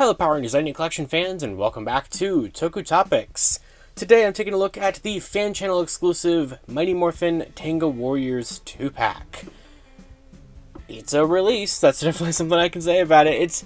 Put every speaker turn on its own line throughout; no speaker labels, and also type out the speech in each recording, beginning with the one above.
Hello Power Rangers Lightning Collection fans, and welcome back to Toku Topics. Today I'm taking a look at the fan channel exclusive Mighty Morphin Tenga Warriors 2-pack. It's a release, that's definitely something I can say about it.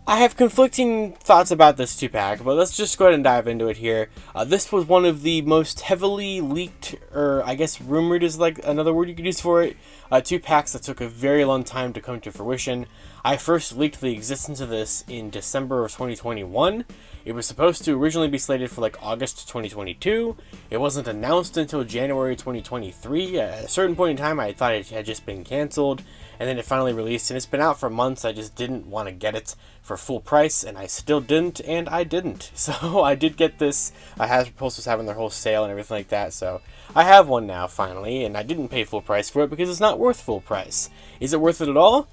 I have conflicting thoughts about this 2-pack, but let's just go ahead and dive into it here. This was one of the most heavily leaked, or I guess rumored is like another word you could use for it, 2-packs that took a very long time to come to fruition. I first leaked the existence of this in December of 2021. It was supposed to originally be slated for like August 2022. It wasn't announced until January 2023. At a certain point in time, I thought it had just been canceled, and then it finally released, and it's been out for months. I just didn't want to get it for full price, and I still didn't, and I didn't. So I did get this. Hasbro Pulse was having their whole sale and everything like that, so I have one now finally, and I didn't pay full price for it because it's not worth full price. Is it worth it at all?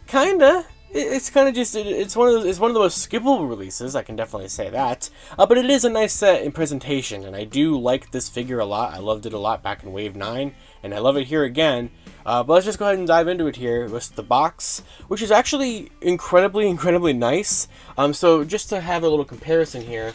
Kinda. It's kind of just it's one of the most skippable releases. I can definitely say that. But it is a nice set in presentation, and I do like this figure a lot. I loved it a lot back in Wave 9, and I love it here again. But let's just go ahead and dive into it here with the box, which is actually incredibly nice. So just to have a little comparison here,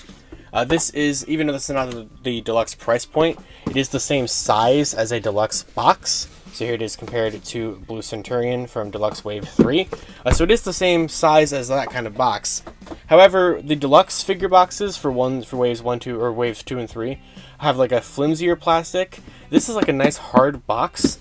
this is, even though this is not the deluxe price point, it is the same size as a deluxe box. So here it is compared to Blue Centurion from Deluxe Wave 3. So it is the same size as that kind of box. However, the deluxe figure boxes for waves 1, 2, or waves 2 and 3 have like a flimsier plastic. This is like a nice hard box.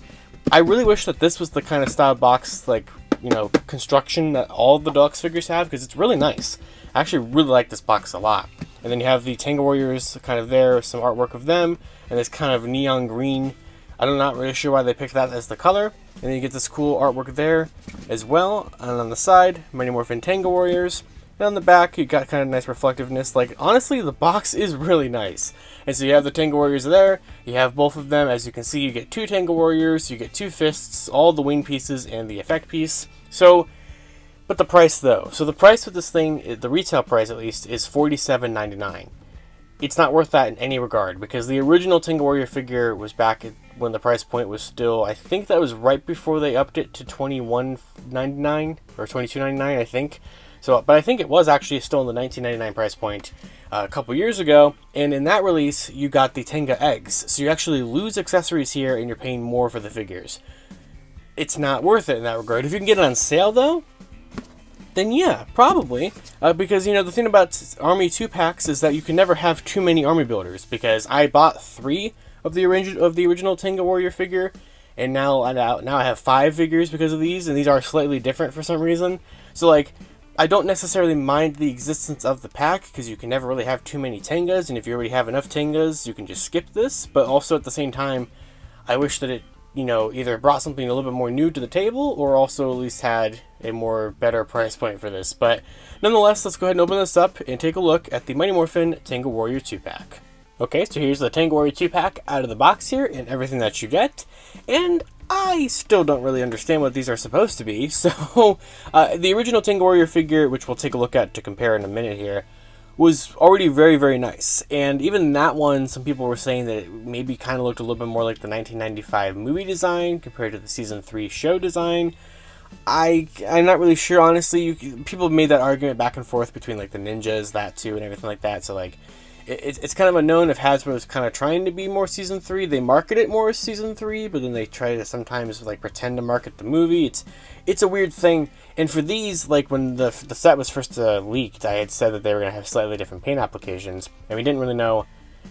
I really wish that this was the kind of style box, like, you know, construction that all the deluxe figures have, because it's really nice. I actually really like this box a lot. And then you have the Tenga Warriors kind of there, some artwork of them, and this kind of neon green. I'm not really sure why they picked that as the color. And then you get this cool artwork there as well. And on the side, Mighty Morphin Tenga Warriors. And on the back, you got kind of nice reflectiveness. Like, honestly, the box is really nice. And so you have the Tenga Warriors there. You have both of them. As you can see, you get 2 Tenga Warriors. You get 2 fists, all the wing pieces, and the effect piece. So, but the price, though. So the price with this thing, the retail price at least, is $47.99. It's not worth that in any regard, because the original Tenga Warrior figure was back when the price point was still, I think that was right before they upped it to $21.99 or $22.99, I think. So, but I think it was actually still in the $19.99 price point a couple years ago. And in that release, you got the Tenga eggs, so you actually lose accessories here, and you're paying more for the figures. It's not worth it in that regard. If you can get it on sale, though, then yeah, probably. Because, you know, the thing about Army 2-packs is that you can never have too many Army builders, because I bought 3 of the original Tenga Warrior figure, and now I have 5 figures because of these, and these are slightly different for some reason. So, like, I don't necessarily mind the existence of the pack, because you can never really have too many Tengas, and if you already have enough Tengas, you can just skip this. But also at the same time, I wish that it, you know, either brought something a little bit more new to the table, or also at least had a more better price point for this. But nonetheless, let's go ahead and open this up and take a look at the Mighty Morphin Tenga Warrior 2-pack. Okay, so here's the Tenga Warrior 2-pack out of the box here, and everything that you get. And I still don't really understand what these are supposed to be. So, the original Tenga Warrior figure, which we'll take a look at to compare in a minute here, was already very nice. And even that one, some people were saying that it maybe kind of looked a little bit more like the 1995 movie design compared to the Season 3 show design. I'm not really sure, honestly. People made that argument back and forth between like the ninjas, that too, and everything like that. So like, it's kind of unknown if Hasbro is kind of trying to be more Season 3. They market it more as Season 3, but then they try to sometimes like pretend to market the movie. It's a weird thing. And for these, like when the set was first leaked, I had said that they were going to have slightly different paint applications, and we didn't really know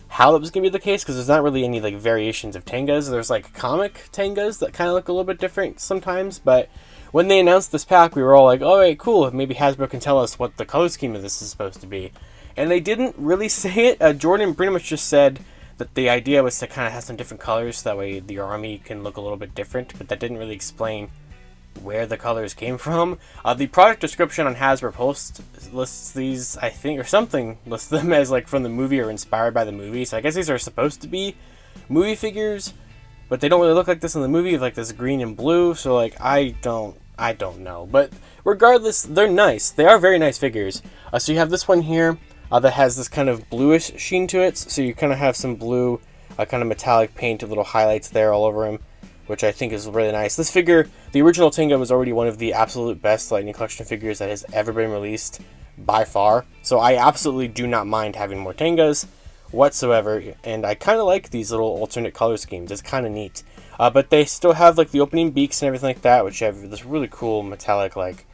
how that was going to be the case, because there's not really any like variations of Tengas. There's like comic Tengas that kind of look a little bit different sometimes, but when they announced this pack, we were all like, oh, right, cool, maybe Hasbro can tell us what the color scheme of this is supposed to be. And they didn't really say it. Jordan pretty much just said that the idea was to kind of have some different colors, so that way the army can look a little bit different, but that didn't really explain where the colors came from. The product description on Hasbro Pulse lists these, I think, or something, lists them as like from the movie or inspired by the movie. So I guess these are supposed to be movie figures, but they don't really look like this in the movie, like this green and blue. So like, I don't know. But regardless, they're nice. They are very nice figures. So you have this one here that has this kind of bluish sheen to it. So you kind of have some blue, kind of metallic paint, little highlights there all over him, which I think is really nice. This figure, the original Tenga, was already one of the absolute best Lightning Collection figures that has ever been released. by far. So I absolutely do not mind having more Tengas whatsoever, and I kind of like these little alternate color schemes. It's kind of neat. But they still have like the opening beaks and everything like that, which have this really cool metallic, like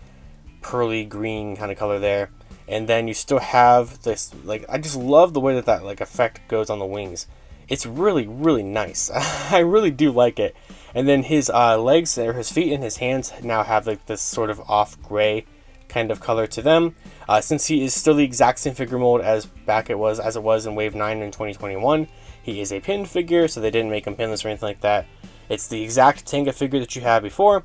pearly green kind of color there. And then you still have this, like, I just love the way that like effect goes on the wings. It's really, really nice. I really do like it. And then his legs, or his feet and his hands now have like this sort of off gray kind of color to them. Since he is still the exact same figure mold as it was in Wave 9 in 2021, he is a pinned figure, so they didn't make him pinless or anything like that. It's the exact Tenga figure that you had before,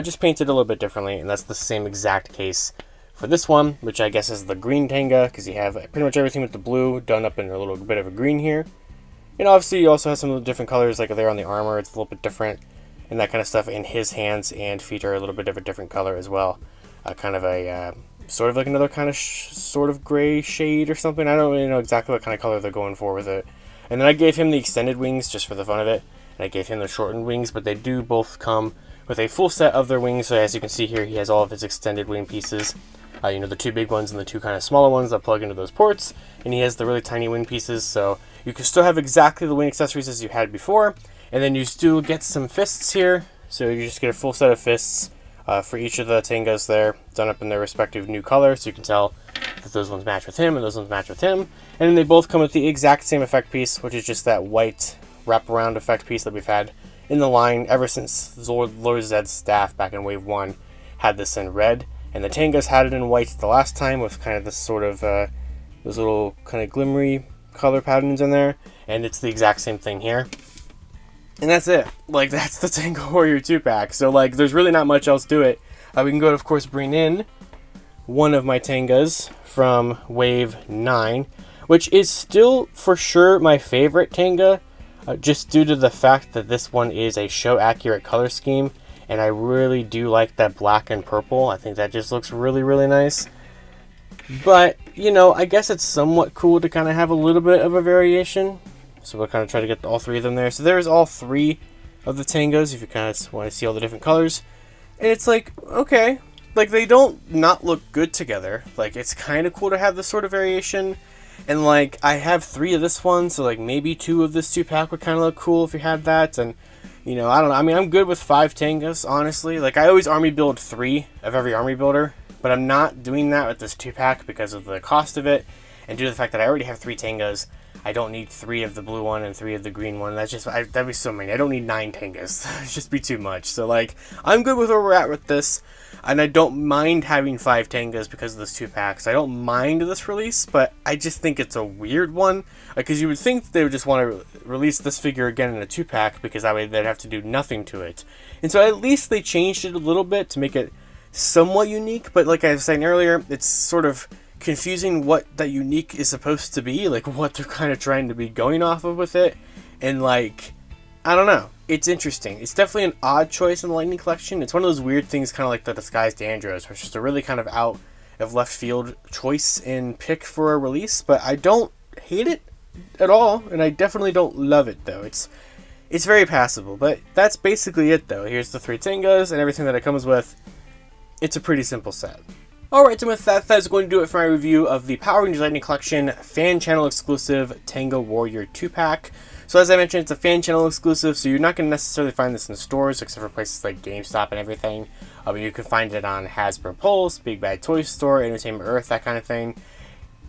just painted a little bit differently, and that's the same exact case for this one, which I guess is the green Tenga, because you have pretty much everything with the blue done up in a little bit of a green here. And obviously you also have some of the different colors, like there on the armor, it's a little bit different, and that kind of stuff. And his hands and feet are a little bit of a different color as well. Kind of a, sort of like another kind of sort of gray shade or something. I don't really know exactly what kind of color they're going for with it. And then I gave him the extended wings just for the fun of it, and I gave him the shortened wings, but they do both come with a full set of their wings. So as you can see here, he has all of his extended wing pieces. The two big ones and the two kind of smaller ones that plug into those ports, and he has the really tiny wing pieces, so you can still have exactly the wing accessories as you had before. And then you still get some fists here, so you just get a full set of fists for each of the Tengas there, done up in their respective new color, so you can tell that those ones match with him and those ones match with him. And then they both come with the exact same effect piece, which is just that white wraparound effect piece that we've had in the line ever since Lord Zed's staff back in Wave 1 had this in red. And the Tengas had it in white the last time with kind of this sort of, those little kind of glimmery color patterns in there. And it's the exact same thing here. And that's it. Like, that's the Tenga Warrior 2-pack. So, like, there's really not much else to it. We can go, of course, bring in one of my Tengas from Wave 9, which is still, for sure, my favorite Tenga, just due to the fact that this one is a show-accurate color scheme. And I really do like that black and purple. I think that just looks really, really nice. But, I guess it's somewhat cool to kind of have a little bit of a variation. So we'll kind of try to get all three of them there. So there's all three of the Tengas if you kind of want to see all the different colors. And it's like, okay. Like, they don't not look good together. Like, it's kind of cool to have this sort of variation. And, like, I have 3 of this one. So, like, maybe 2 of this 2-pack would kind of look cool if you had that. And I don't know. I mean, I'm good with 5 Tengas, honestly. Like, I always army build 3 of every army builder, but I'm not doing that with this 2-pack because of the cost of it, and due to the fact that I already have 3 Tengas, I don't need 3 of the blue one and 3 of the green one. That'd be so many. I don't need 9 Tengas. It'd just be too much. So, like, I'm good with where we're at with this, and I don't mind having 5 Tengas because of this 2-packs. I don't mind this release, but I just think it's a weird one, because you would think they would just want to release this figure again in a 2-pack, because that way they'd have to do nothing to it. And so at least they changed it a little bit to make it somewhat unique, but like I was saying earlier, it's sort of confusing what that unique is supposed to be, like what they're kind of trying to be going off of with it. And like, I don't know, it's interesting. It's definitely an odd choice in the Lightning Collection. It's one of those weird things, kind of like the Disguised Andros, which is just a really kind of out of left field choice and pick for a release, but I don't hate it at all, and I definitely don't love it though. It's very passable, but that's basically it though. Here's the 3 Tengas and everything that it comes with. It's a pretty simple set. Alright, and with that, that is going to do it for my review of the Power Rangers Lightning Collection fan channel exclusive Tenga Warrior 2-pack. So as I mentioned, it's a fan channel exclusive, so you're not going to necessarily find this in the stores, except for places like GameStop and everything. But you can find it on Hasbro Pulse, Big Bad Toy Store, Entertainment Earth, that kind of thing.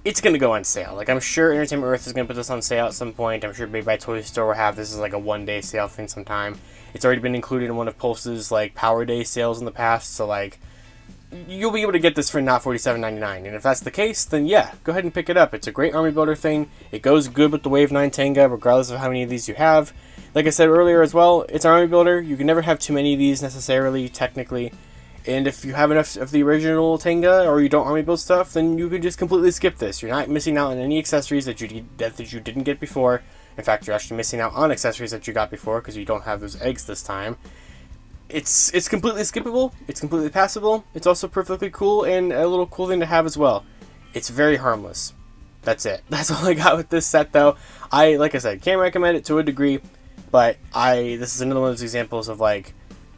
It's going to go on sale. Like, I'm sure Entertainment Earth is going to put this on sale at some point. I'm sure Big Bad Toy Store will have this as like a one-day sale thing sometime. It's already been included in one of Pulse's like Power Day sales in the past, so like, you'll be able to get this for not $47.99, and if that's the case, then yeah, go ahead and pick it up. It's a great army builder thing. It goes good with the Wave 9 Tenga, regardless of how many of these you have. Like I said earlier as well, it's an army builder. You can never have too many of these necessarily, technically, and if you have enough of the original Tenga, or you don't army build stuff, then you can just completely skip this. You're not missing out on any accessories that you didn't get before. In fact, you're actually missing out on accessories that you got before, because you don't have those eggs this time. It's completely skippable, it's completely passable, it's also perfectly cool, and a little cool thing to have as well. It's very harmless. That's it. That's all I got with this set though. Like I said, can't recommend it to a degree, but this is another one of those examples of like,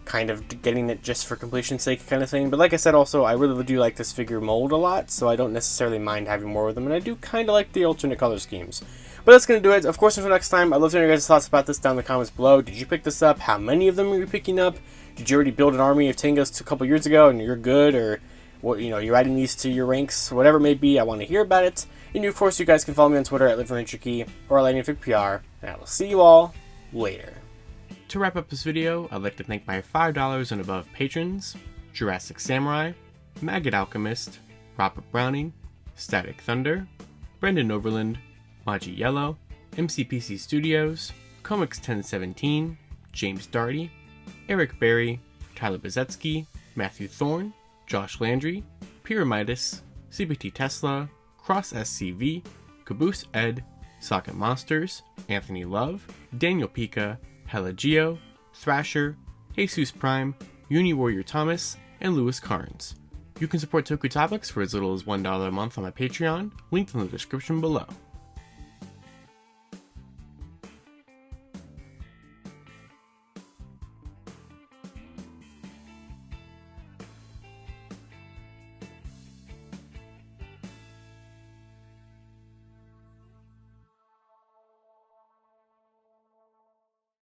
kind of getting it just for completion's sake kind of thing. But like I said, also, I really do like this figure mold a lot, so I don't necessarily mind having more of them, and I do kind of like the alternate color schemes. But that's going to do it. Of course, until next time, I'd love to hear your guys' thoughts about this down in the comments below. Did you pick this up? How many of them are you picking up? Did you already build an army of Tengas a couple years ago and you're good? Or, what, you're adding these to your ranks? Whatever it may be, I want to hear about it. And of course, you guys can follow me on Twitter at LiveForNatureKey or LightningFigPR, and I will see you all later. To wrap up this video, I'd like to thank my $5 and above patrons: Jurassic Samurai, Maggot Alchemist, Robert Browning, Static Thunder, Brendan Overland, Maji Yellow, MCPC Studios, Comics 1017, James Darty, Eric Berry, Tyler Bezetsky, Matthew Thorne, Josh Landry, Pyramidus, CBT Tesla, Cross SCV, Caboose Ed, Socket Monsters, Anthony Love, Daniel Pika, Hella Geo, Thrasher, Jesus Prime, Uni Warrior Thomas, and Lewis Carnes. You can support Toku Topics for as little as $1 a month on my Patreon, linked in the description below.